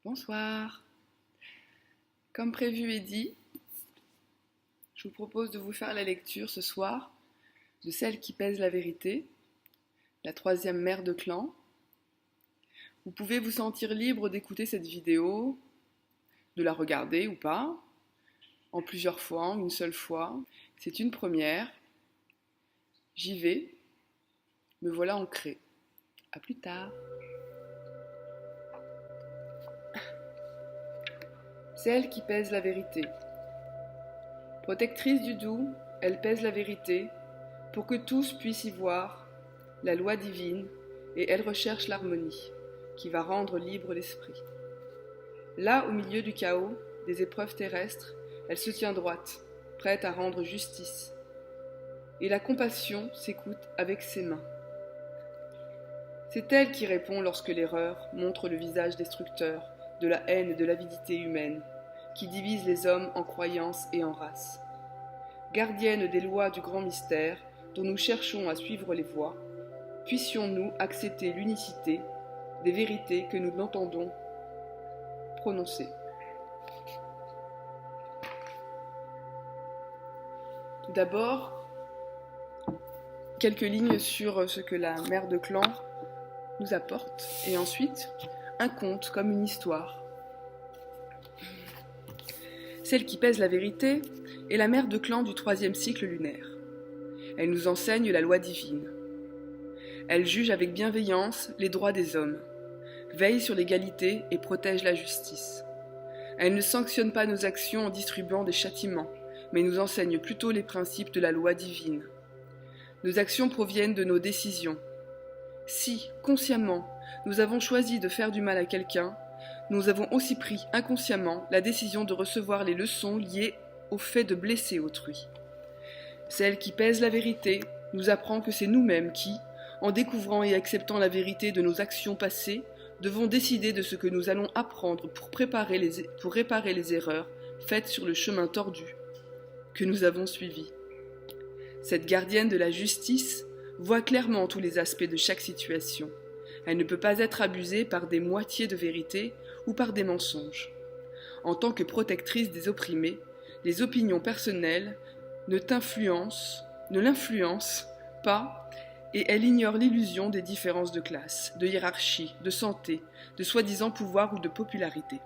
Bonsoir. Comme prévu et dit, je vous propose de vous faire la lecture ce soir de Celle qui pèse la vérité, la troisième mère de clan. Vous pouvez vous sentir libre d'écouter cette vidéo, de la regarder ou pas, en plusieurs fois, en une seule fois. C'est une première. J'y vais. Me voilà ancrée. À plus tard. Celle qui pèse la vérité. Protectrice du doux, elle pèse la vérité pour que tous puissent y voir la loi divine et elle recherche l'harmonie qui va rendre libre l'esprit. Là, au milieu du chaos, des épreuves terrestres, elle se tient droite, prête à rendre justice. Et la compassion s'écoute avec ses mains. C'est elle qui répond lorsque l'erreur montre le visage destructeur de la haine et de l'avidité humaine, qui divise les hommes en croyances et en races. Gardienne des lois du grand mystère, dont nous cherchons à suivre les voies, puissions-nous accepter l'unicité des vérités que nous n'entendons prononcer. Tout d'abord, quelques lignes sur ce que la mère de clan nous apporte, et ensuite, un conte comme une histoire. Celle qui pèse la vérité est la mère de clan du 3e cycle lunaire. Elle nous enseigne la loi divine. Elle juge avec bienveillance les droits des hommes, veille sur l'égalité et protège la justice. Elle ne sanctionne pas nos actions en distribuant des châtiments, mais nous enseigne plutôt les principes de la loi divine. Nos actions proviennent de nos décisions. Si, consciemment, nous avons choisi de faire du mal à quelqu'un, nous avons aussi pris inconsciemment la décision de recevoir les leçons liées au fait de blesser autrui. Celle qui pèse la vérité nous apprend que c'est nous-mêmes qui, en découvrant et acceptant la vérité de nos actions passées, devons décider de ce que nous allons apprendre pour réparer les erreurs faites sur le chemin tordu que nous avons suivi. Cette gardienne de la justice voit clairement tous les aspects de chaque situation. Elle ne peut pas être abusée par des moitiés de vérité ou par des mensonges. En tant que protectrice des opprimés, les opinions personnelles ne l'influencent pas et elle ignore l'illusion des différences de classe, de hiérarchie, de santé, de soi-disant pouvoir ou de popularité.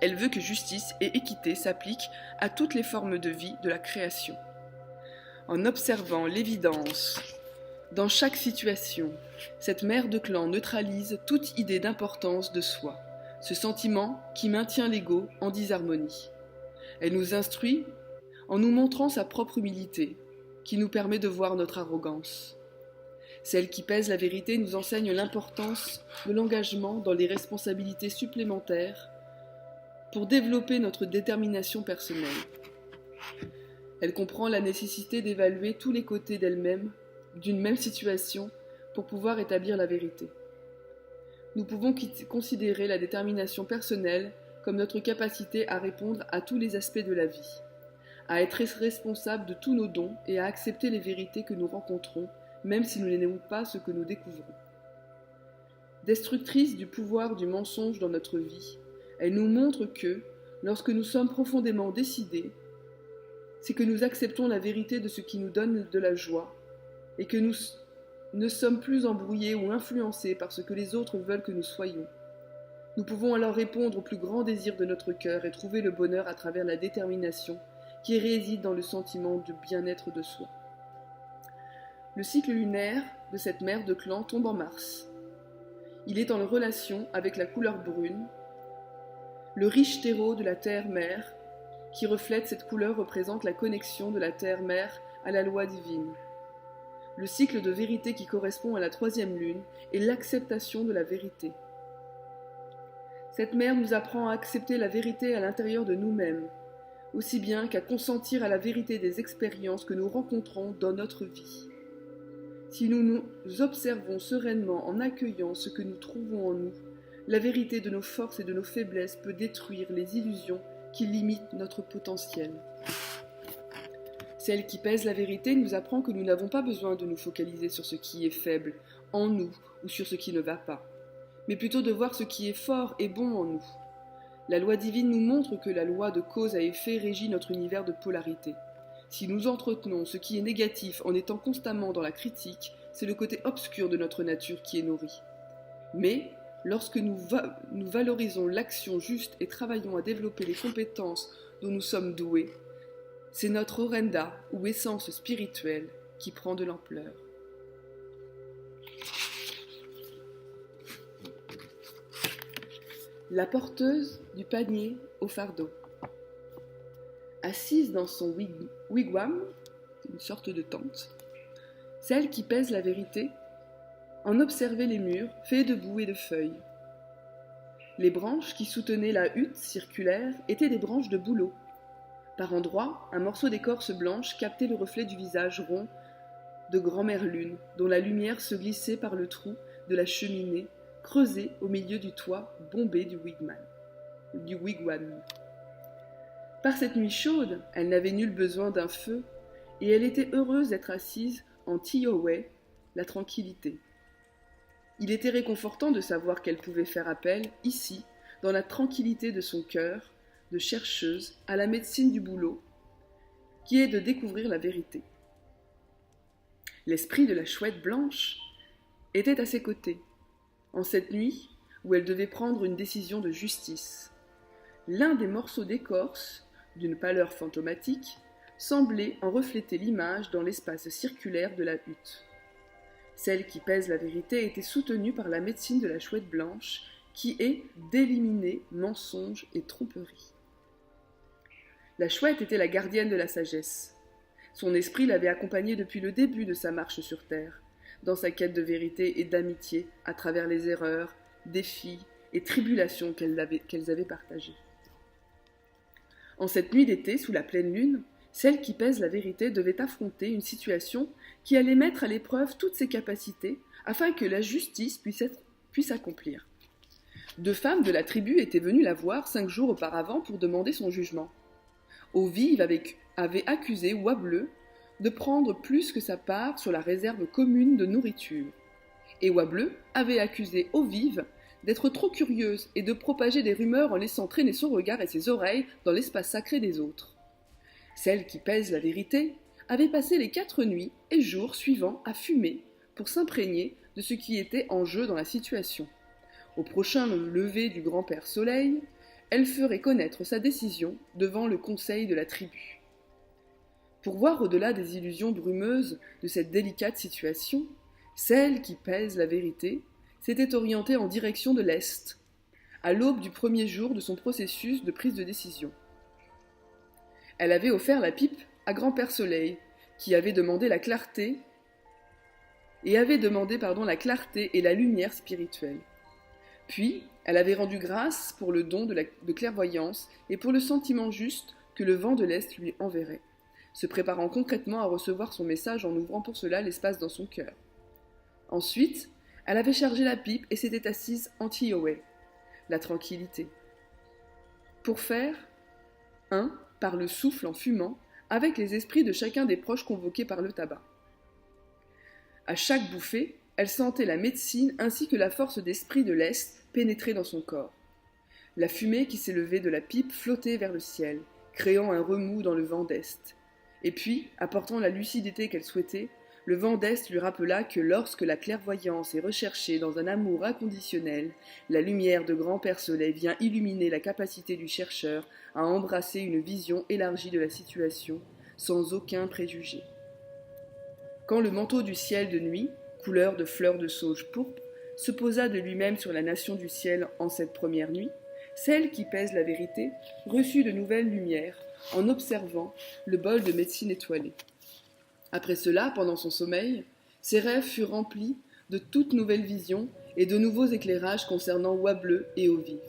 Elle veut que justice et équité s'appliquent à toutes les formes de vie de la création. En observant l'évidence dans chaque situation, cette mère de clan neutralise toute idée d'importance de soi, ce sentiment qui maintient l'ego en disharmonie. Elle nous instruit en nous montrant sa propre humilité, qui nous permet de voir notre arrogance. Celle qui pèse la vérité nous enseigne l'importance de l'engagement dans les responsabilités supplémentaires pour développer notre détermination personnelle. Elle comprend la nécessité d'évaluer tous les côtés d'elle-même, d'une même situation, pour pouvoir établir la vérité. Nous pouvons considérer la détermination personnelle comme notre capacité à répondre à tous les aspects de la vie, à être responsable de tous nos dons et à accepter les vérités que nous rencontrons, même si nous n'aimons pas ce que nous découvrons. Destructrice du pouvoir du mensonge dans notre vie, elle nous montre que, lorsque nous sommes profondément décidés, c'est que nous acceptons la vérité de ce qui nous donne de la joie et que nous ne sommes plus embrouillés ou influencés par ce que les autres veulent que nous soyons. Nous pouvons alors répondre au plus grand désir de notre cœur et trouver le bonheur à travers la détermination qui réside dans le sentiment de bien-être de soi. Le cycle lunaire de cette mère de clan tombe en mars. Il est en relation avec la couleur brune, le riche terreau de la terre-mère, qui reflète cette couleur représente la connexion de la terre-mère à la loi divine. Le cycle de vérité qui correspond à la 3e lune est l'acceptation de la vérité. Cette mère nous apprend à accepter la vérité à l'intérieur de nous-mêmes, aussi bien qu'à consentir à la vérité des expériences que nous rencontrons dans notre vie. Si nous nous observons sereinement en accueillant ce que nous trouvons en nous, la vérité de nos forces et de nos faiblesses peut détruire les illusions qui limitent notre potentiel. Celle qui pèse la vérité nous apprend que nous n'avons pas besoin de nous focaliser sur ce qui est faible en nous ou sur ce qui ne va pas, mais plutôt de voir ce qui est fort et bon en nous. La loi divine nous montre que la loi de cause à effet régit notre univers de polarité. Si nous entretenons ce qui est négatif en étant constamment dans la critique, c'est le côté obscur de notre nature qui est nourri. Mais, lorsque nous valorisons l'action juste et travaillons à développer les compétences dont nous sommes doués, c'est notre orenda, ou essence spirituelle, qui prend de l'ampleur. La porteuse du panier au fardeau. Assise dans son wigwam, une sorte de tente, celle qui pèse la vérité, en observait les murs faits de boue et de feuilles. Les branches qui soutenaient la hutte circulaire étaient des branches de bouleau. Par endroits, un morceau d'écorce blanche captait le reflet du visage rond de grand-mère lune, dont la lumière se glissait par le trou de la cheminée, creusée au milieu du toit bombé du wigwam. Par cette nuit chaude, elle n'avait nul besoin d'un feu, et elle était heureuse d'être assise en Tiohoué, la tranquillité. Il était réconfortant de savoir qu'elle pouvait faire appel, ici, dans la tranquillité de son cœur, de chercheuse, à la médecine du boulot, qui est de découvrir la vérité. L'esprit de la chouette blanche était à ses côtés, en cette nuit où elle devait prendre une décision de justice. L'un des morceaux d'écorce, d'une pâleur fantomatique, semblait en refléter l'image dans l'espace circulaire de la hutte. Celle qui pèse la vérité était soutenue par la médecine de la chouette blanche, qui est d'éliminer mensonges et tromperies. La chouette était la gardienne de la sagesse. Son esprit l'avait accompagnée depuis le début de sa marche sur terre, dans sa quête de vérité et d'amitié à travers les erreurs, défis et tribulations qu'elles avaient partagées. En cette nuit d'été, sous la pleine lune, celle qui pèse la vérité devait affronter une situation qui allait mettre à l'épreuve toutes ses capacités afin que la justice puisse accomplir. 2 femmes de la tribu étaient venues la voir 5 jours auparavant pour demander son jugement. Eau-Vive avait accusé Oie-Bleu de prendre plus que sa part sur la réserve commune de nourriture. Et Oie-Bleu avait accusé Eau-Vive d'être trop curieuse et de propager des rumeurs en laissant traîner son regard et ses oreilles dans l'espace sacré des autres. Celle qui pèse la vérité avait passé les 4 nuits et jours suivants à fumer pour s'imprégner de ce qui était en jeu dans la situation. Au prochain lever du grand-père Soleil, elle ferait connaître sa décision devant le conseil de la tribu. Pour voir au-delà des illusions brumeuses de cette délicate situation, celle qui pèse la vérité s'était orientée en direction de l'Est, à l'aube du premier jour de son processus de prise de décision. Elle avait offert la pipe à grand-père Soleil, qui avait demandé la clarté et la lumière spirituelle. Puis, elle avait rendu grâce pour le don de clairvoyance et pour le sentiment juste que le vent de l'Est lui enverrait, se préparant concrètement à recevoir son message en ouvrant pour cela l'espace dans son cœur. Ensuite, elle avait chargé la pipe et s'était assise en Tiohoué, la tranquillité, pour faire un par le souffle en fumant avec les esprits de chacun des proches convoqués par le tabac. À chaque bouffée, elle sentait la médecine ainsi que la force d'esprit de l'Est pénétrer dans son corps. La fumée qui s'élevait de la pipe flottait vers le ciel, créant un remous dans le vent d'Est. Et puis, apportant la lucidité qu'elle souhaitait, le vent d'Est lui rappela que lorsque la clairvoyance est recherchée dans un amour inconditionnel, la lumière de grand-père Soleil vient illuminer la capacité du chercheur à embrasser une vision élargie de la situation, sans aucun préjugé. Quand le manteau du ciel de nuit, couleur de fleurs de sauge pourpre, se posa de lui-même sur la nation du ciel en cette première nuit, celle qui pèse la vérité reçut de nouvelles lumières en observant le bol de médecine étoilé. Après cela, pendant son sommeil, ses rêves furent remplis de toutes nouvelles visions et de nouveaux éclairages concernant Oie-Bleu et Eau-Vive.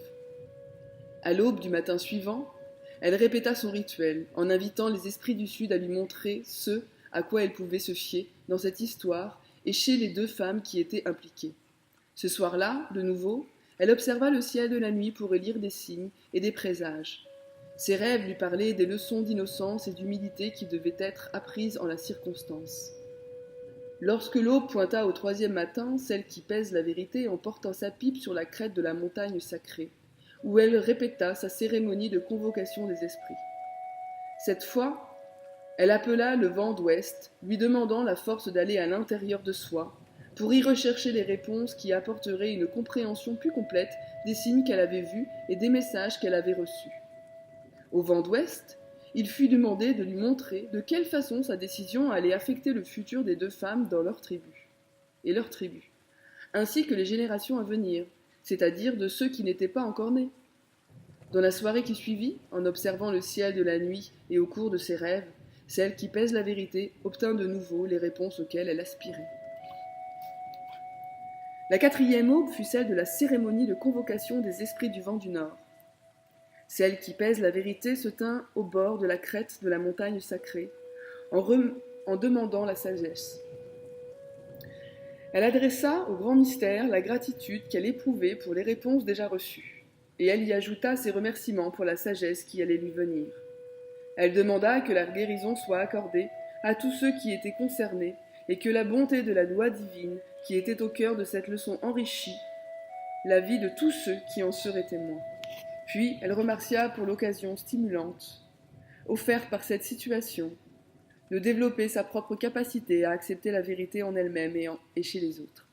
À l'aube du matin suivant, elle répéta son rituel en invitant les esprits du Sud à lui montrer ce à quoi elle pouvait se fier dans cette histoire et chez les 2 femmes qui étaient impliquées. Ce soir-là, de nouveau, elle observa le ciel de la nuit pour y lire des signes et des présages. Ses rêves lui parlaient des leçons d'innocence et d'humilité qui devaient être apprises en la circonstance. Lorsque l'aube pointa au 3e matin, celle qui pèse la vérité en portant sa pipe sur la crête de la montagne sacrée, où elle répéta sa cérémonie de convocation des esprits. Cette fois, elle appela le vent d'ouest, lui demandant la force d'aller à l'intérieur de soi, pour y rechercher les réponses qui apporteraient une compréhension plus complète des signes qu'elle avait vus et des messages qu'elle avait reçus. Au vent d'ouest, il fut demandé de lui montrer de quelle façon sa décision allait affecter le futur des deux femmes dans leur tribu, ainsi que les générations à venir, c'est-à-dire de ceux qui n'étaient pas encore nés. Dans la soirée qui suivit, en observant le ciel de la nuit et au cours de ses rêves, celle qui pèse la vérité obtint de nouveau les réponses auxquelles elle aspirait. La quatrième aube fut celle de la cérémonie de convocation des esprits du vent du Nord. Celle qui pèse la vérité se tint au bord de la crête de la montagne sacrée, en demandant la sagesse. Elle adressa au grand mystère la gratitude qu'elle éprouvait pour les réponses déjà reçues, et elle y ajouta ses remerciements pour la sagesse qui allait lui venir. Elle demanda que la guérison soit accordée à tous ceux qui étaient concernés, et que la bonté de la loi divine, qui était au cœur de cette leçon enrichie, la vie de tous ceux qui en seraient témoins. Puis elle remercia pour l'occasion stimulante, offerte par cette situation, de développer sa propre capacité à accepter la vérité en elle-même et chez les autres.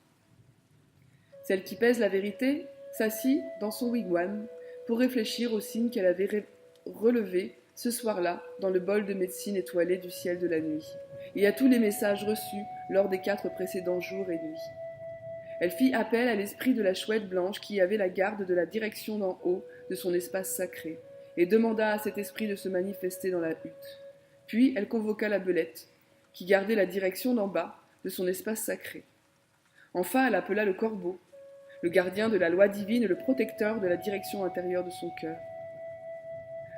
Celle qui pèse la vérité s'assit dans son wigwam pour réfléchir aux signes qu'elle avait relevés ce soir-là dans le bol de médecine étoilé du ciel de la nuit, et à tous les messages reçus lors des 4 précédents jours et nuits. Elle fit appel à l'esprit de la chouette blanche qui avait la garde de la direction d'en haut de son espace sacré, et demanda à cet esprit de se manifester dans la hutte. Puis elle convoqua la belette, qui gardait la direction d'en bas de son espace sacré. Enfin, elle appela le corbeau, le gardien de la loi divine et le protecteur de la direction intérieure de son cœur.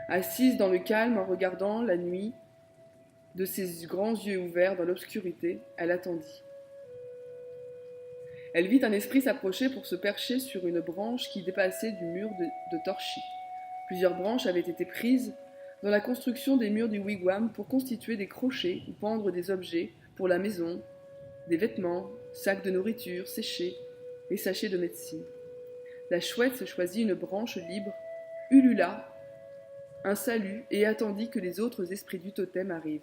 Assise dans le calme en regardant la nuit, de ses grands yeux ouverts dans l'obscurité, elle attendit. Elle vit un esprit s'approcher pour se percher sur une branche qui dépassait du mur de torchis. Plusieurs branches avaient été prises dans la construction des murs du wigwam pour constituer des crochets ou pendre des objets pour la maison, des vêtements, sacs de nourriture séchés et sachets de médecine. La chouette se choisit une branche libre, ulula un salut et attendit que les autres esprits du totem arrivent.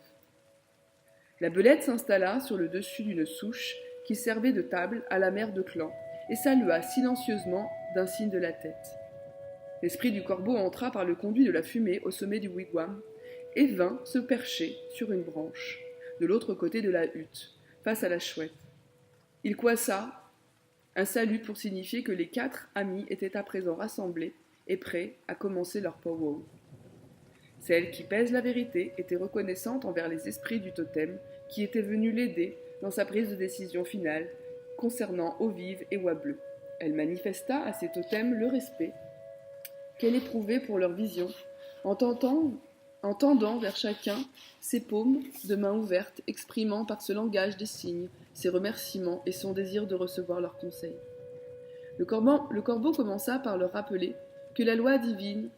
La belette s'installa sur le dessus d'une souche qui servait de table à la mère de clan et salua silencieusement d'un signe de la tête. L'esprit du corbeau entra par le conduit de la fumée au sommet du wigwam et vint se percher sur une branche, de l'autre côté de la hutte, face à la chouette. Il coissa un salut pour signifier que les 4 amis étaient à présent rassemblés et prêts à commencer leur powwow. Celle qui pèse la vérité était reconnaissante envers les esprits du totem qui étaient venus l'aider dans sa prise de décision finale concernant Eau Vive et Oie Bleue. Elle manifesta à ces totems le respect qu'elle éprouvait pour leur vision, en tendant vers chacun ses paumes de main ouvertes, exprimant par ce langage des signes ses remerciements et son désir de recevoir leurs conseils. Le corbeau commença par leur rappeler que la loi divine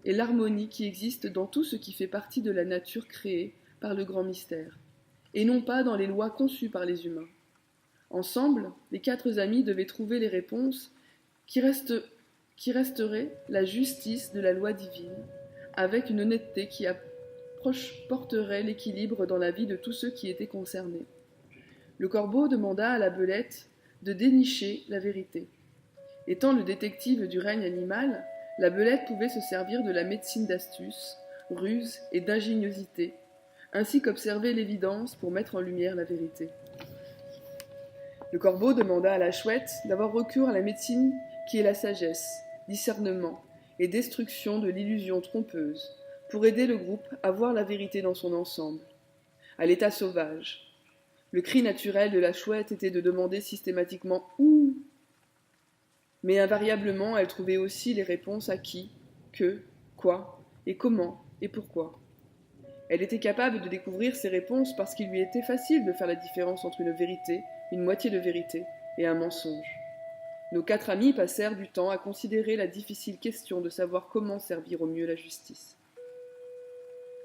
est l'harmonie qui existe dans tout ce qui fait partie de la nature créée par le grand mystère, et non pas dans les lois conçues par les humains. Ensemble, les 4 amis devaient trouver les réponses qui resterait la justice de la loi divine, avec une honnêteté qui porterait l'équilibre dans la vie de tous ceux qui étaient concernés. Le corbeau demanda à la belette de dénicher la vérité. Étant le détective du règne animal, la belette pouvait se servir de la médecine d'astuce, ruse et d'ingéniosité, ainsi qu'observer l'évidence pour mettre en lumière la vérité. Le corbeau demanda à la chouette d'avoir recours à la médecine qui est la sagesse, discernement et destruction de l'illusion trompeuse, pour aider le groupe à voir la vérité dans son ensemble, à l'état sauvage. Le cri naturel de la chouette était de demander systématiquement « Où ?» Mais invariablement, elle trouvait aussi les réponses à qui, que, quoi, et comment, et pourquoi. Elle était capable de découvrir ces réponses parce qu'il lui était facile de faire la différence entre une vérité, une moitié de vérité, et un mensonge. Nos 4 amis passèrent du temps à considérer la difficile question de savoir comment servir au mieux la justice.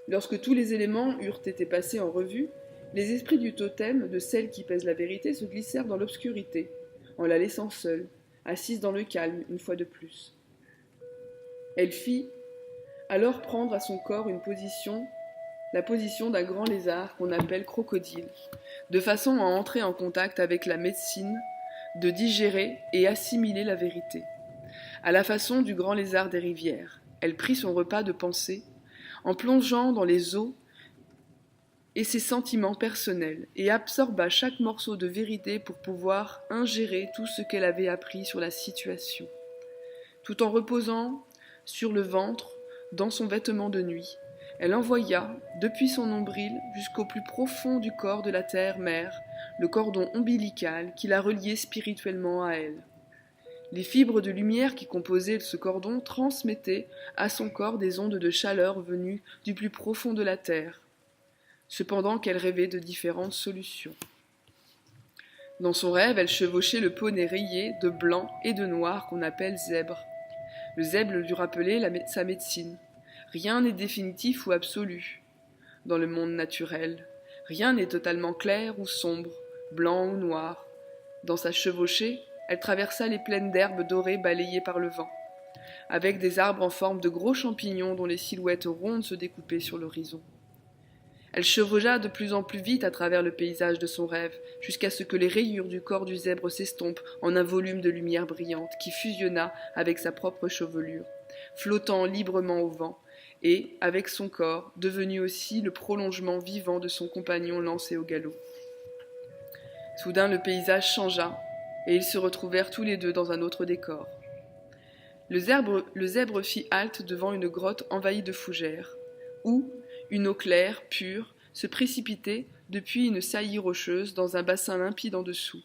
Lorsque tous les éléments eurent été passés en revue, les esprits du totem de celle qui pèse la vérité se glissèrent dans l'obscurité, en la laissant seule, assise dans le calme une fois de plus. Elle fit alors prendre à son corps la position d'un grand lézard qu'on appelle crocodile, de façon à entrer en contact avec la médecine, de digérer et assimiler la vérité. À la façon du grand lézard des rivières, elle prit son repas de pensée en plongeant dans les eaux et ses sentiments personnels et absorba chaque morceau de vérité pour pouvoir ingérer tout ce qu'elle avait appris sur la situation. Tout en reposant sur le ventre dans son vêtement de nuit, elle envoya, depuis son nombril jusqu'au plus profond du corps de la terre-mère, le cordon ombilical qui la reliait spirituellement à elle. Les fibres de lumière qui composaient ce cordon transmettaient à son corps des ondes de chaleur venues du plus profond de la terre, cependant qu'elle rêvait de différentes solutions. Dans son rêve, elle chevauchait le poney rayé de blanc et de noir qu'on appelle zèbre. Le zèbre lui rappelait sa médecine. Rien n'est définitif ou absolu dans le monde naturel. Rien n'est totalement clair ou sombre, blanc ou noir. Dans sa chevauchée, elle traversa les plaines d'herbes dorées balayées par le vent, avec des arbres en forme de gros champignons dont les silhouettes rondes se découpaient sur l'horizon. Elle chevaucha de plus en plus vite à travers le paysage de son rêve, jusqu'à ce que les rayures du corps du zèbre s'estompent en un volume de lumière brillante qui fusionna avec sa propre chevelure, flottant librement au vent, et, avec son corps, devenu aussi le prolongement vivant de son compagnon lancé au galop. Soudain le paysage changea, et ils se retrouvèrent tous les deux dans un autre décor. Le zèbre fit halte devant une grotte envahie de fougères, où une eau claire, pure, se précipitait depuis une saillie rocheuse dans un bassin limpide en dessous.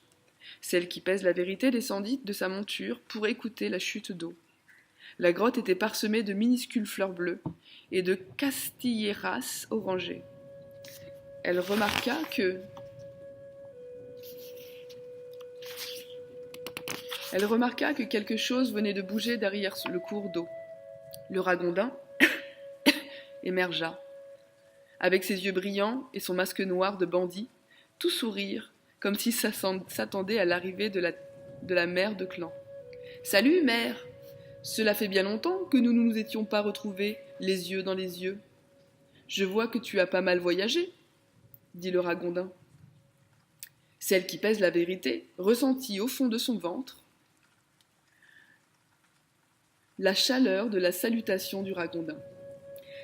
Celle qui pèse la vérité descendit de sa monture pour écouter la chute d'eau. La grotte était parsemée de minuscules fleurs bleues et de castilleras orangées. Elle remarqua que quelque chose venait de bouger derrière le cours d'eau. Le ragondin émergea, avec ses yeux brillants et son masque noir de bandit, tout sourire, comme s'il s'attendait à l'arrivée de la mère de clan. « Salut, mère! Cela fait bien longtemps que nous ne nous étions pas retrouvés, les yeux dans les yeux. Je vois que tu as pas mal voyagé, dit le ragondin. Celle qui pèse la vérité ressentit au fond de son ventre la chaleur de la salutation du ragondin.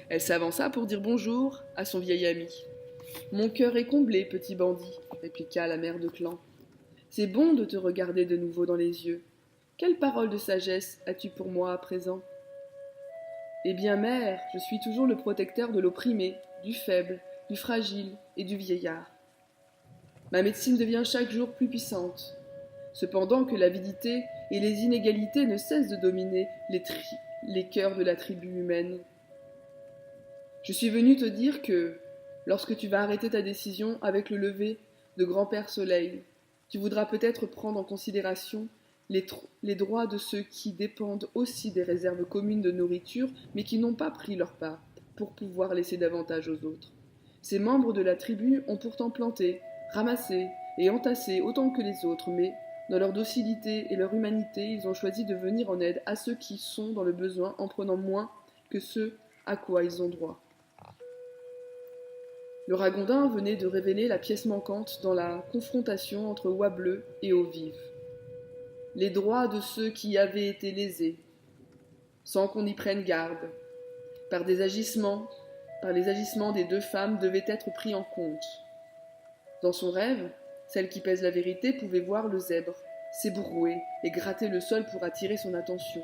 Elle s'avança pour dire bonjour à son vieil ami. « Mon cœur est comblé, petit bandit, » répliqua la mère de clan. « C'est bon de te regarder de nouveau dans les yeux. Quelle parole de sagesse as-tu pour moi à présent ?»« Eh bien, mère, je suis toujours le protecteur de l'opprimé, du faible, du fragile et du vieillard. Ma médecine devient chaque jour plus puissante, cependant que l'avidité et les inégalités ne cessent de dominer les cœurs de la tribu humaine. Je suis venu te dire que, lorsque tu vas arrêter ta décision avec le lever de Grand-Père Soleil, tu voudras peut-être prendre en considération les droits de ceux qui dépendent aussi des réserves communes de nourriture, mais qui n'ont pas pris leur part pour pouvoir laisser davantage aux autres. Ces membres de la tribu ont pourtant planté, ramassé et entassé autant que les autres, mais, dans leur docilité et leur humanité, ils ont choisi de venir en aide à ceux qui sont dans le besoin en prenant moins que ce à quoi ils ont droit. » Le ragondin venait de révéler la pièce manquante dans la confrontation entre oie bleue et eau vive. Les droits de ceux qui avaient été lésés, sans qu'on y prenne garde, par les agissements des deux femmes devaient être pris en compte. Dans son rêve, celle qui pèse la vérité pouvait voir le zèbre s'ébrouer et gratter le sol pour attirer son attention.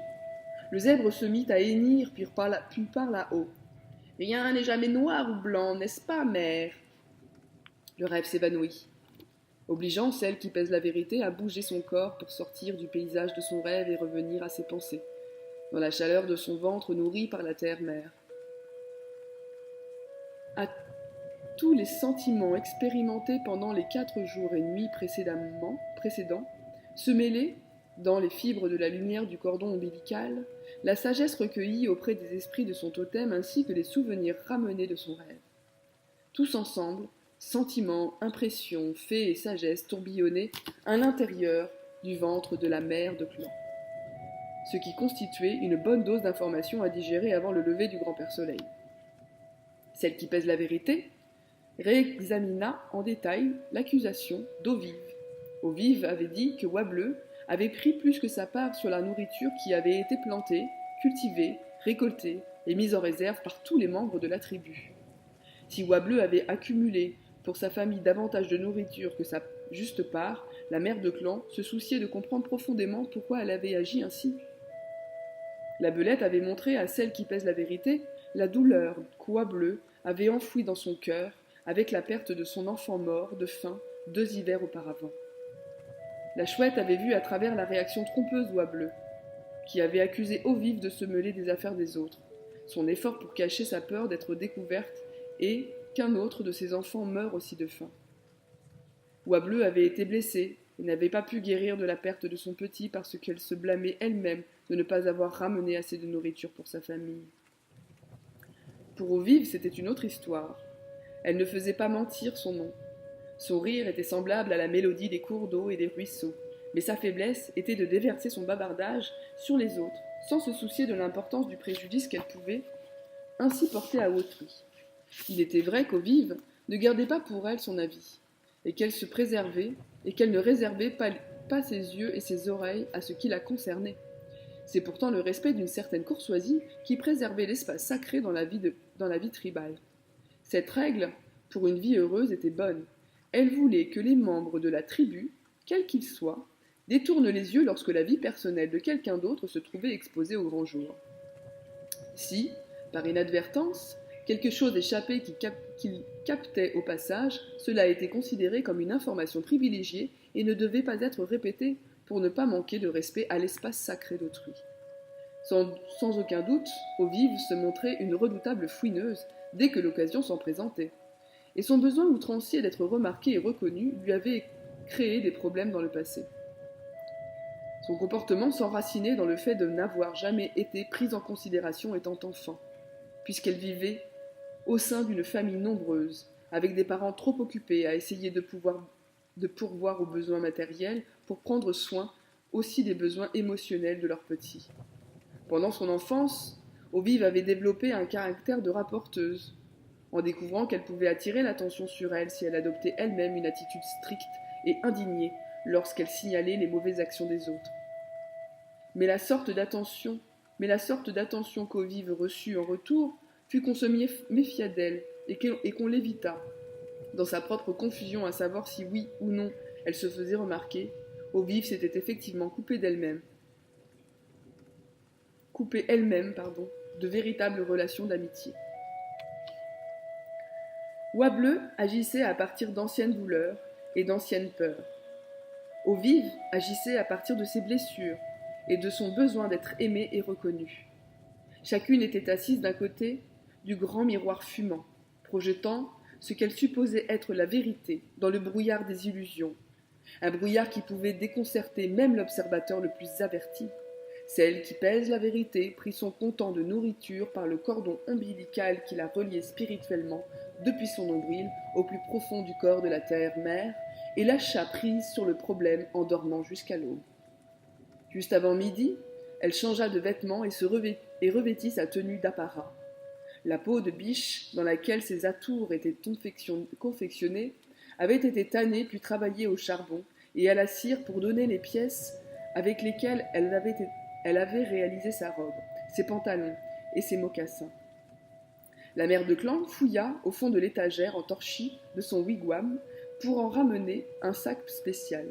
Le zèbre se mit à hennir puis par là-haut. « Rien n'est jamais noir ou blanc, n'est-ce pas, mère ?» Le rêve s'évanouit, obligeant celle qui pèse la vérité à bouger son corps pour sortir du paysage de son rêve et revenir à ses pensées, dans la chaleur de son ventre nourri par la terre-mère. À tous les sentiments expérimentés pendant les 4 jours et nuits précédents, se mêlaient, dans les fibres de la lumière du cordon ombilical, la sagesse recueillie auprès des esprits de son totem ainsi que les souvenirs ramenés de son rêve. Tous ensemble, sentiments, impressions, faits et sagesse tourbillonnaient à l'intérieur du ventre de la mère de clan. ce qui constituait une bonne dose d'informations à digérer avant le lever du grand-père Soleil. Celle qui pèse la vérité réexamina en détail l'accusation d'Eau-Vive. Eau-Vive avait dit que Oie-Bleu avait pris plus que sa part sur la nourriture qui avait été plantée, cultivée, récoltée et mise en réserve par tous les membres de la tribu. Si Oie-Bleu avait accumulé pour sa famille davantage de nourriture que sa juste part, la mère de clan se souciait de comprendre profondément pourquoi elle avait agi ainsi. La belette avait montré à celle qui pèse la vérité la douleur qu'Oie-Bleu avait enfouie dans son cœur avec la perte de son enfant mort de faim 2 hivers auparavant. La chouette avait vu à travers la réaction trompeuse d'Oie-Bleu, qui avait accusé Eau-Vive de se mêler des affaires des autres, son effort pour cacher sa peur d'être découverte et qu'un autre de ses enfants meure aussi de faim. Oie-Bleu avait été blessée et n'avait pas pu guérir de la perte de son petit parce qu'elle se blâmait elle-même de ne pas avoir ramené assez de nourriture pour sa famille. Pour Eau-Vive, c'était une autre histoire. Elle ne faisait pas mentir son nom. Son rire était semblable à la mélodie des cours d'eau et des ruisseaux, mais sa faiblesse était de déverser son bavardage sur les autres, sans se soucier de l'importance du préjudice qu'elle pouvait ainsi porter à autrui. Il était vrai qu'Eau-Vive ne gardait pas pour elle son avis, et qu'elle se préservait, et qu'elle ne réservait pas ses yeux et ses oreilles à ce qui la concernait. C'est pourtant le respect d'une certaine courtoisie qui préservait l'espace sacré dans la vie tribale. Cette règle, pour une vie heureuse, était bonne. Elle voulait que les membres de la tribu, quels qu'ils soient, détournent les yeux lorsque la vie personnelle de quelqu'un d'autre se trouvait exposée au grand jour. Si, par inadvertance, quelque chose échappait qu'il captait au passage, cela était considéré comme une information privilégiée et ne devait pas être répété pour ne pas manquer de respect à l'espace sacré d'autrui. Sans aucun doute, Eau-Vive se montrait une redoutable fouineuse dès que l'occasion s'en présentait, et son besoin outrancier d'être remarquée et reconnue lui avait créé des problèmes dans le passé. Son comportement s'enracinait dans le fait de n'avoir jamais été prise en considération étant enfant, puisqu'elle vivait au sein d'une famille nombreuse, avec des parents trop occupés à essayer de pourvoir aux besoins matériels pour prendre soin aussi des besoins émotionnels de leurs petits. Pendant son enfance, Eau-Vive avait développé un caractère de rapporteuse, en découvrant qu'elle pouvait attirer l'attention sur elle si elle adoptait elle-même une attitude stricte et indignée lorsqu'elle signalait les mauvaises actions des autres. Mais la sorte d'attention qu'Eau-Vive reçut en retour fut qu'on se méfia d'elle et qu'on l'évita. Dans sa propre confusion à savoir si oui ou non elle se faisait remarquer, Eau-Vive s'était effectivement coupée elle-même de véritables relations d'amitié. Oie-Bleu agissait à partir d'anciennes douleurs et d'anciennes peurs. Eau-Vive agissait à partir de ses blessures et de son besoin d'être aimée et reconnue. Chacune était assise d'un côté du grand miroir fumant, projetant ce qu'elle supposait être la vérité dans le brouillard des illusions, un brouillard qui pouvait déconcerter même l'observateur le plus averti. Celle qui pèse la vérité prit son comptant de nourriture par le cordon ombilical qui la reliait spirituellement depuis son nombril au plus profond du corps de la terre-mère et lâcha prise sur le problème en dormant jusqu'à l'aube. Juste avant midi, elle changea de vêtements et revêtit sa tenue d'apparat. La peau de biche dans laquelle ses atours étaient confectionnés avait été tannée puis travaillée au charbon et à la cire pour donner les pièces avec lesquelles elle avait réalisé sa robe, ses pantalons et ses mocassins. La mère de clan fouilla au fond de l'étagère en torchis de son wigwam pour en ramener un sac spécial.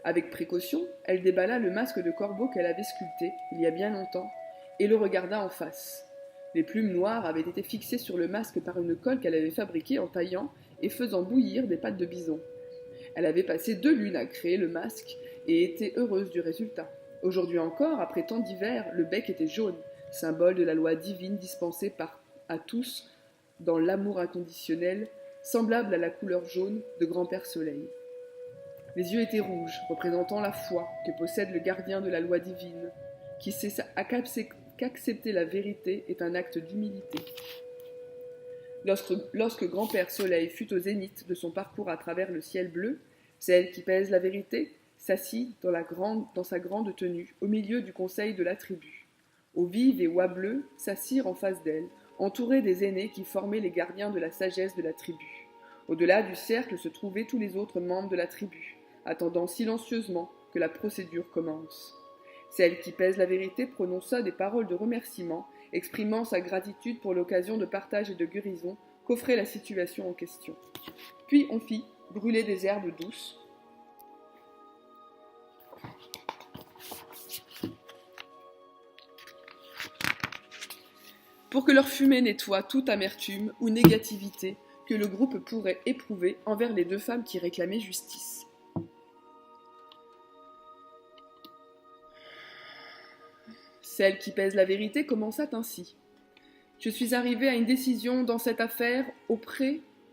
Avec précaution, elle déballa le masque de corbeau qu'elle avait sculpté il y a bien longtemps et le regarda en face. Les plumes noires avaient été fixées sur le masque par une colle qu'elle avait fabriquée en taillant et faisant bouillir des pattes de bison. Elle avait passé 2 lunes à créer le masque et était heureuse du résultat. Aujourd'hui encore, après tant d'hiver, le bec était jaune, symbole de la loi divine dispensée à tous dans l'amour inconditionnel, semblable à la couleur jaune de Grand-Père Soleil. Les yeux étaient rouges, représentant la foi que possède le gardien de la loi divine, qui sait qu'accepter la vérité est un acte d'humilité. Lorsque Grand-Père Soleil fut au zénith de son parcours à travers le ciel bleu, celle qui pèse la vérité s'assit dans sa grande tenue, au milieu du conseil de la tribu. Ovive et Oie-Bleu s'assirent en face d'elle, entourés des aînés qui formaient les gardiens de la sagesse de la tribu. Au-delà du cercle se trouvaient tous les autres membres de la tribu, attendant silencieusement que la procédure commence. Celle qui pèse la vérité prononça des paroles de remerciement, exprimant sa gratitude pour l'occasion de partage et de guérison qu'offrait la situation en question. Puis on fit brûler des herbes douces, pour que leur fumée nettoie toute amertume ou négativité que le groupe pourrait éprouver envers les deux femmes qui réclamaient justice. Celle qui pèse la vérité commença ainsi. Je suis arrivée à une décision dans cette affaire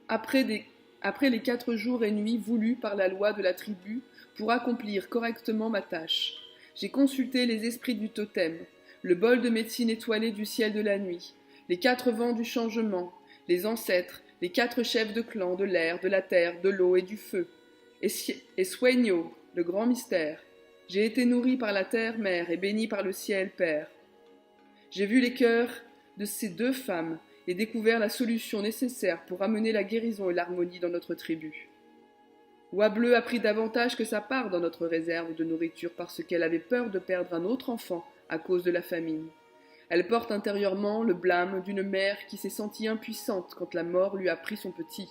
après les 4 jours et nuits voulus par la loi de la tribu pour accomplir correctement ma tâche. J'ai consulté les esprits du totem, le bol de médecine étoilé du ciel de la nuit, les 4 vents du changement, les ancêtres, les 4 chefs de clan de l'air, de la terre, de l'eau et du feu, et Sueño, le grand mystère. J'ai été nourri par la terre mère et béni par le ciel père. J'ai vu les cœurs de ces 2 femmes et découvert la solution nécessaire pour amener la guérison et l'harmonie dans notre tribu. Oie-Bleu a pris davantage que sa part dans notre réserve de nourriture parce qu'elle avait peur de perdre un autre enfant à cause de la famine. Elle porte intérieurement le blâme d'une mère qui s'est sentie impuissante quand la mort lui a pris son petit.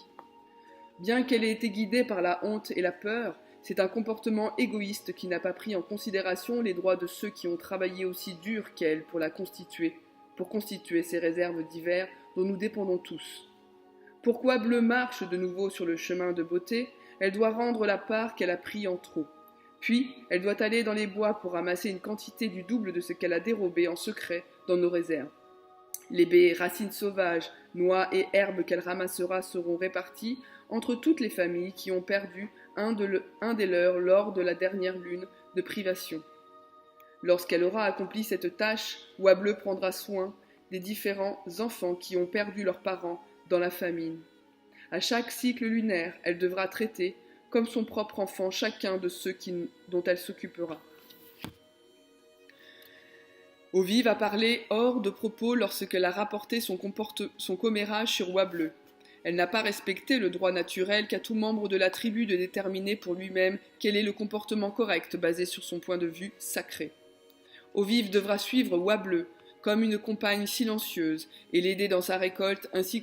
Bien qu'elle ait été guidée par la honte et la peur, c'est un comportement égoïste qui n'a pas pris en considération les droits de ceux qui ont travaillé aussi dur qu'elle pour constituer ces réserves d'hiver dont nous dépendons tous. Pourquoi Bleu marche de nouveau sur le chemin de beauté? Elle doit rendre la part qu'elle a pris en trop. Puis, elle doit aller dans les bois pour ramasser une quantité du double de ce qu'elle a dérobé en secret dans nos réserves. Les baies, racines sauvages, noix et herbes qu'elle ramassera seront réparties entre toutes les familles qui ont perdu un des leurs lors de la dernière lune de privation. Lorsqu'elle aura accompli cette tâche, Oie-Bleu prendra soin des différents enfants qui ont perdu leurs parents dans la famine. À chaque cycle lunaire, elle devra traiter comme son propre enfant chacun de ceux dont elle s'occupera. Ovive a parlé hors de propos lorsqu'elle a rapporté son commérage sur Oie-Bleu. Elle n'a pas respecté le droit naturel qu'a tout membre de la tribu de déterminer pour lui-même quel est le comportement correct basé sur son point de vue sacré. Ovive devra suivre Oie-Bleu comme une compagne silencieuse et l'aider dans sa récolte ainsi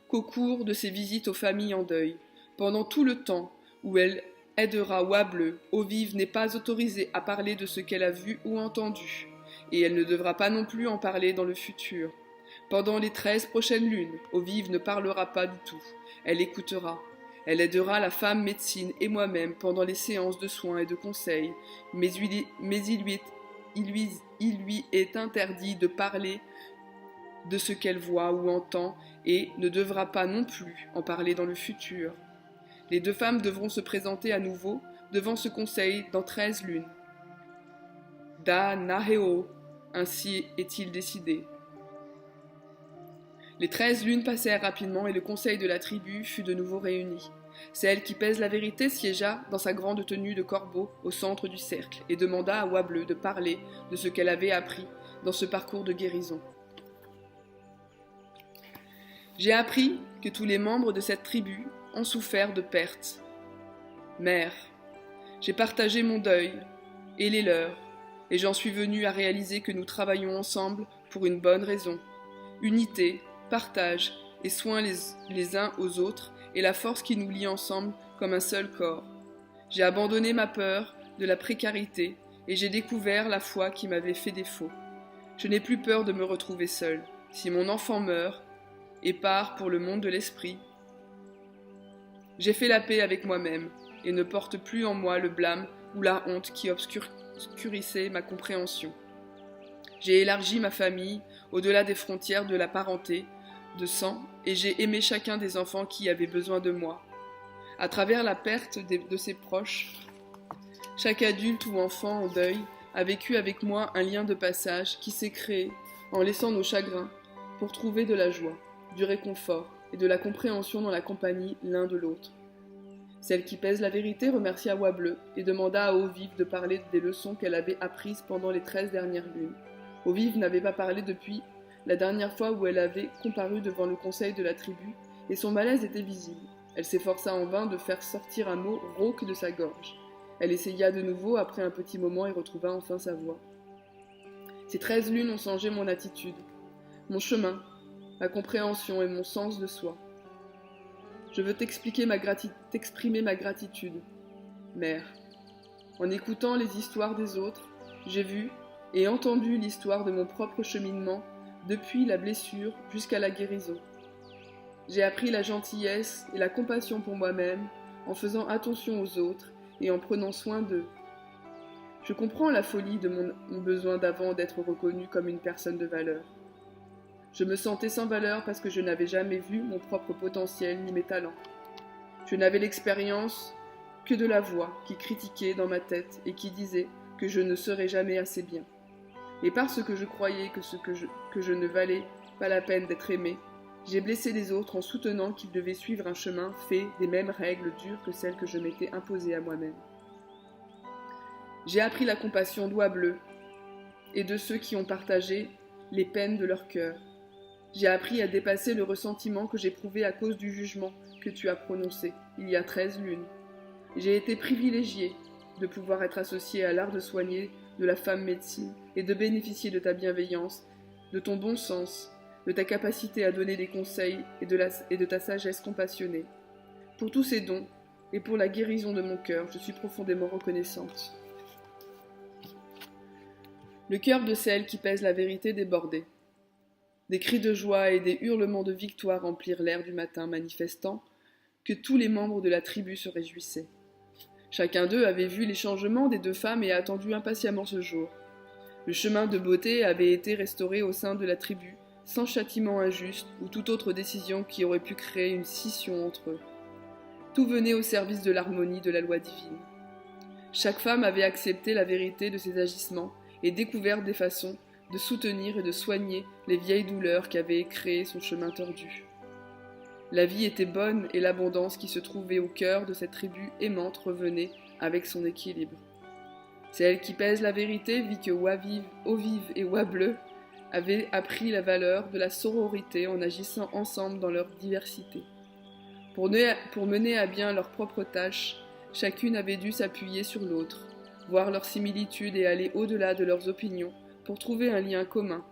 qu'au cours de ses visites aux familles en deuil. Pendant tout le temps où elle aidera Oie-Bleu, Ovive n'est pas autorisée à parler de ce qu'elle a vu ou entendu, et elle ne devra pas non plus en parler dans le futur. Pendant les 13 prochaines lunes, Ovive ne parlera pas du tout, elle écoutera. Elle aidera la femme médecine et moi-même pendant les séances de soins et de conseils, mais il lui est interdit de parler de ce qu'elle voit ou entend et ne devra pas non plus en parler dans le futur. Les 2 femmes devront se présenter à nouveau devant ce conseil dans 13 lunes. Da Naheo, ainsi est-il décidé. Les 13 lunes passèrent rapidement et le conseil de la tribu fut de nouveau réuni. Celle qui pèse la vérité siégea dans sa grande tenue de corbeau au centre du cercle et demanda à Oie-Bleu de parler de ce qu'elle avait appris dans ce parcours de guérison. J'ai appris que tous les membres de cette tribu ont souffert de pertes. Mère, j'ai partagé mon deuil et les leurs, et j'en suis venu à réaliser que nous travaillons ensemble pour une bonne raison. Unité, partage et soin les uns aux autres est la force qui nous lie ensemble comme un seul corps. J'ai abandonné ma peur de la précarité et j'ai découvert la foi qui m'avait fait défaut. Je n'ai plus peur de me retrouver seule. Si mon enfant meurt et part pour le monde de l'esprit, j'ai fait la paix avec moi-même et ne porte plus en moi le blâme ou la honte qui obscurissaient ma compréhension. J'ai élargi ma famille au-delà des frontières de la parenté, de sang, et j'ai aimé chacun des enfants qui avaient besoin de moi. À travers la perte de ses proches, chaque adulte ou enfant en deuil a vécu avec moi un lien de passage qui s'est créé en laissant nos chagrins pour trouver de la joie, du réconfort et de la compréhension dans la compagnie l'un de l'autre. Celle qui pèse la vérité remercia Oie-Bleu et demanda à Eau-Vive de parler des leçons qu'elle avait apprises pendant les 13 dernières lunes. Eau-Vive n'avait pas parlé depuis la dernière fois où elle avait comparu devant le conseil de la tribu, et son malaise était visible. Elle s'efforça en vain de faire sortir un mot rauque de sa gorge. Elle essaya de nouveau après un petit moment et retrouva enfin sa voix. Ces 13 lunes ont changé mon attitude, mon chemin, ma compréhension et mon sens de soi. Je veux t'exprimer ma gratitude, mère. En écoutant les histoires des autres, j'ai vu et entendu l'histoire de mon propre cheminement depuis la blessure jusqu'à la guérison. J'ai appris la gentillesse et la compassion pour moi-même en faisant attention aux autres et en prenant soin d'eux. Je comprends la folie de mon besoin d'avant d'être reconnu comme une personne de valeur. Je me sentais sans valeur parce que je n'avais jamais vu mon propre potentiel ni mes talents. Je n'avais l'expérience que de la voix qui critiquait dans ma tête et qui disait que je ne serais jamais assez bien. Et parce que je croyais que je ne valais pas la peine d'être aimé, j'ai blessé les autres en soutenant qu'ils devaient suivre un chemin fait des mêmes règles dures que celles que je m'étais imposées à moi-même. J'ai appris la compassion d'Oie-Bleu et de ceux qui ont partagé les peines de leur cœur. J'ai appris à dépasser le ressentiment que j'éprouvais à cause du jugement que tu as prononcé il y a 13 lunes. J'ai été privilégiée de pouvoir être associée à l'art de soigner de la femme médecine et de bénéficier de ta bienveillance, de ton bon sens, de ta capacité à donner des conseils et de ta sagesse compassionnée. Pour tous ces dons et pour la guérison de mon cœur, je suis profondément reconnaissante. Le cœur de celle qui pèse la vérité débordait. Des cris de joie et des hurlements de victoire remplirent l'air du matin, manifestant que tous les membres de la tribu se réjouissaient. Chacun d'eux avait vu les changements des deux femmes et attendu impatiemment ce jour. Le chemin de beauté avait été restauré au sein de la tribu, sans châtiment injuste ou toute autre décision qui aurait pu créer une scission entre eux. Tout venait au service de l'harmonie de la loi divine. Chaque femme avait accepté la vérité de ses agissements et découvert des façons de soutenir et de soigner les vieilles douleurs qui avaient créé son chemin tordu. La vie était bonne et l'abondance qui se trouvait au cœur de cette tribu aimante revenait avec son équilibre. Celle qui pèse la vérité vit que Eau-Vive et Oie-Bleu avaient appris la valeur de la sororité en agissant ensemble dans leur diversité. Pour mener à bien leurs propres tâches, chacune avait dû s'appuyer sur l'autre, voir leurs similitudes et aller au-delà de leurs opinions pour trouver un lien commun.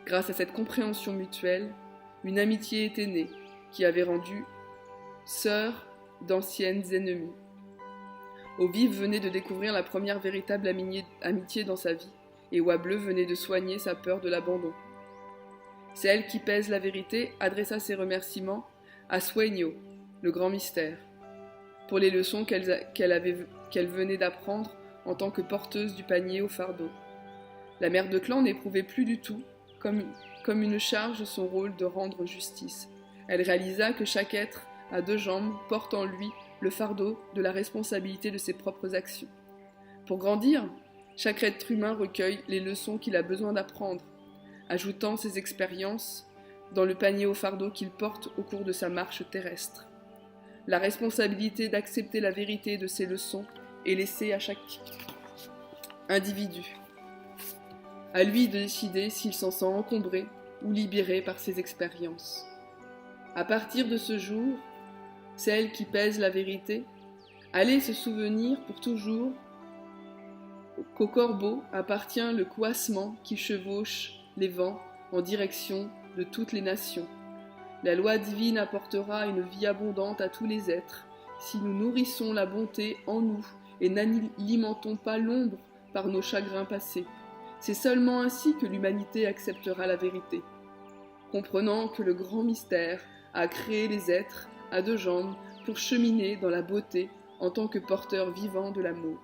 Grâce à cette compréhension mutuelle, une amitié était née, qui avait rendu sœurs d'anciennes ennemies. Eau-Vive venait de découvrir la première véritable amitié dans sa vie, et Oie-Bleu venait de soigner sa peur de l'abandon. Celle qui pèse la vérité adressa ses remerciements à Sueño, le grand mystère, pour les leçons qu'elle venait d'apprendre en tant que porteuse du panier au fardeau. La mère de clan n'éprouvait plus du tout, comme une charge, son rôle de rendre justice. Elle réalisa que chaque être à deux jambes porte en lui le fardeau de la responsabilité de ses propres actions. Pour grandir, chaque être humain recueille les leçons qu'il a besoin d'apprendre, ajoutant ses expériences dans le panier au fardeau qu'il porte au cours de sa marche terrestre. La responsabilité d'accepter la vérité de ces leçons est laissée à chaque individu. À lui de décider s'il s'en sent encombré ou libéré par ses expériences. À partir de ce jour, celle qui pèse la vérité allait se souvenir pour toujours qu'au corbeau appartient le coassement qui chevauche les vents en direction de toutes les nations. La loi divine apportera une vie abondante à tous les êtres si nous nourrissons la bonté en nous et n'alimentons pas l'ombre par nos chagrins passés. C'est seulement ainsi que l'humanité acceptera la vérité, comprenant que le grand mystère a créé les êtres à deux jambes pour cheminer dans la beauté en tant que porteurs vivants de l'amour.